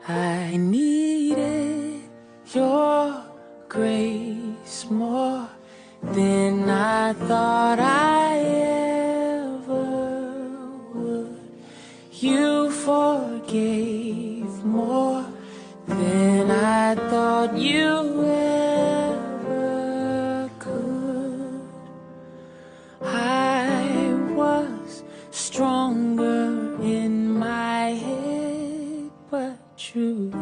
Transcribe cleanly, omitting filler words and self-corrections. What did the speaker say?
I needed your grace more than I thought I ever would. You forgave more than I thought you ever could. I was stronger in my head, but truth